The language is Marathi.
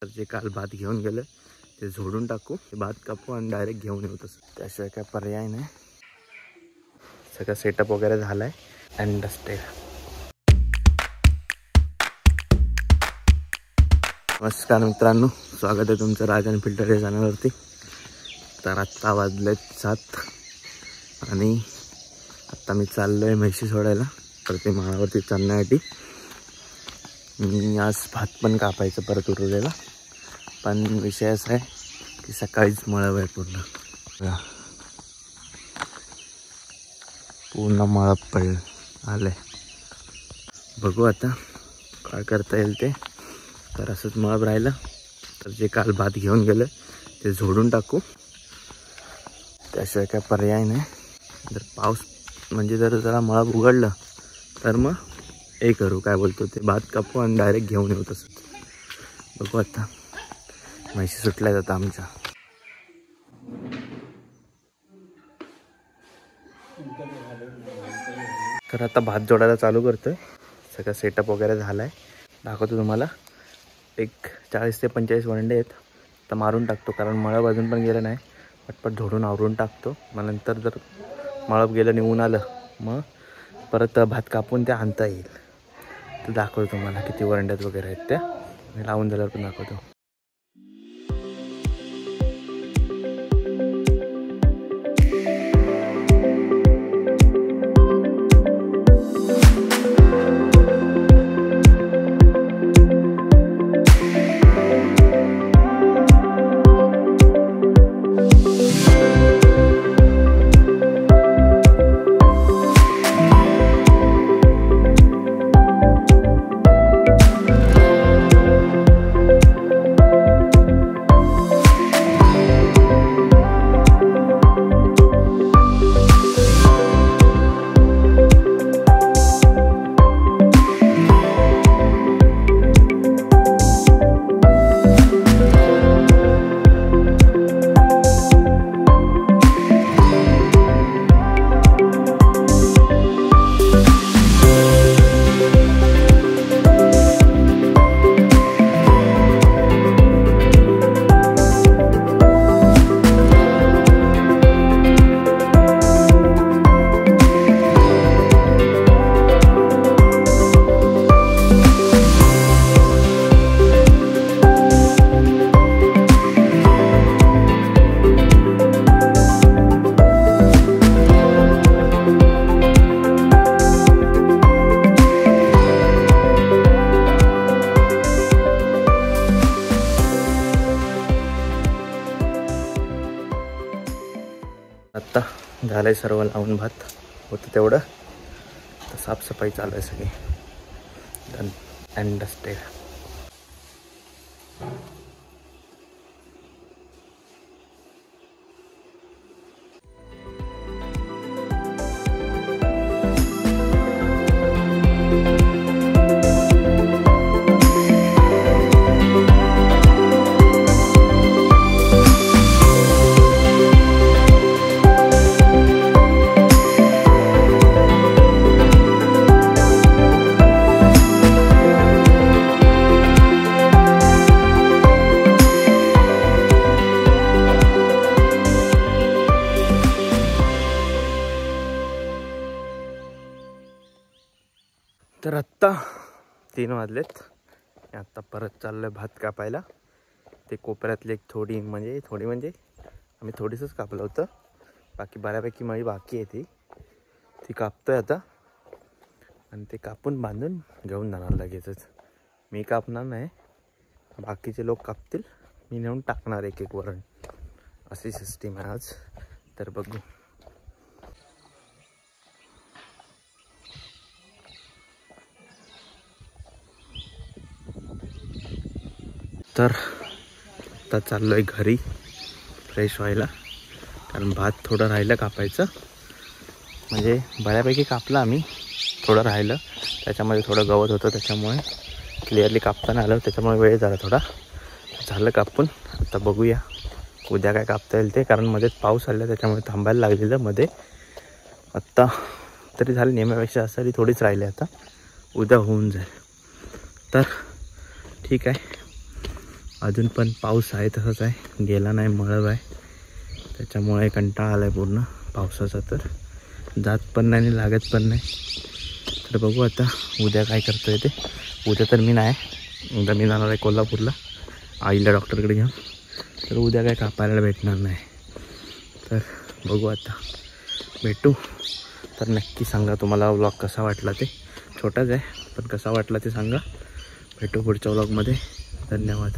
तर जे काल भात घेऊन गेलं ते झोडून टाकू, भात कापू आणि डायरेक्ट घेऊन येऊ. तसं त्याशिवाय काय पर्याय नाही. सगळं सेटअप वगैरे झाला आहे अँड डस्टेड. नमस्कार मित्रांनो, स्वागत आहे तुमचं राज आणि फिल्टर या चॅनलवरती. तर आत्ता वाजलेत 7 आणि आत्ता मी चाललो आहे म्हैशी सोडायला प्रति माळावरती चढण्यासाठी. मी आज भात पण कापायचं परत उरलेला, पण विषय असा आहे की सकाळीच मळब आहे पूर्ण मळब पडलं आलं. बघू आता काय करता येईल ते. तर असंच मळब राहिलं तर जे काल भात घेऊन गेलं ते झोडून टाकू, त्याशिवाय काय पर्याय नाही. जर पाऊस म्हणजे जरा मळब उघडलं तर मग हे करू, काय बोलतो ते, भात कापू आणि डायरेक्ट घेऊन येऊ. तसंच बघू आता. म्हैशी सुटल्या जातात आमच्या. तर आता भात जोडायला चालू करतोय. सगळं सेटअप वगैरे झाला आहे, दाखवतो तुम्हाला. एक 40 ते 45 वंडे आहेत. तर मारून टाकतो कारण मळब अजून पण गेलं नाही. पटपट झोडून आवरून टाकतो. मग नंतर जर मळब गेलं निघून आलं मग परत भात कापून ते आणता येईल. तर दाखवतो तुम्हाला किती वरंड्यात वगैरे आहेत त्या. मी लावून झाल्यावर पण दाखवतो. आत्ता झालंय सर्व लावून, भात होतं तेवढं. तर साफसफाई चालू आहे सगळी. Done and dusted. तर आत्ता 3 वाजलेत. आत्ता परत चाललं आहे भात कापायला. ते कोपऱ्यातले एक थोडी म्हणजे आम्ही थोडीसंच कापलं होतं. बाकी बऱ्यापैकी मळी बाकी आहे. ती कापतोय आता आणि ते कापून बांधून घेऊन जाणार लगेचच. मी कापणार नाही, बाकीचे लोक कापतील. मी नेऊन टाकणार एक वरण. अशी सिस्टीम आहे आज. तर बघू. तर आता चाललो आहे घरी फ्रेश व्हायला, कारण भात थोडं राहिलं कापायचं. म्हणजे बऱ्यापैकी कापलं आम्ही, थोडं राहिलं. त्याच्यामध्ये थोडं गवत होतं, त्याच्यामुळे क्लिअरली कापताना आलं. त्याच्यामुळे वेळ झाला थोडा. झालं कापून. आता बघूया उद्या काय कापता येईल ते, कारण मध्येच पाऊस आला त्याच्यामुळे थांबायला लागलेलं मध्ये. आत्ता तरी झाली नेहमीपेक्षा असं थोडीच राहिली, आता उद्या होऊन जाईल. तर ठीक आहे, अजून पण पाऊस आहे तसंच आहे, गेला नाही, मळब आहे. त्याच्यामुळे कंटाळा आला आहे पूर्ण पावसाचा. तर जात पण नाही आणि लागत पण नाही. तर बघू आता उद्या काय करतो आहे ते. उद्या तर मी नाही, उद्या मी जाणार आहे कोल्हापूरला आईला डॉक्टरकडे घेऊन. तर उद्या काय कापायला भेटणार नाही. तर बघू आता, भेटू. तर नक्की सांगा तुम्हाला व्लॉग कसा वाटला ते. छोटाच आहे पण कसा वाटला ते सांगा. भेटू पुढच्या व्लॉगमध्ये. धन्यवाद.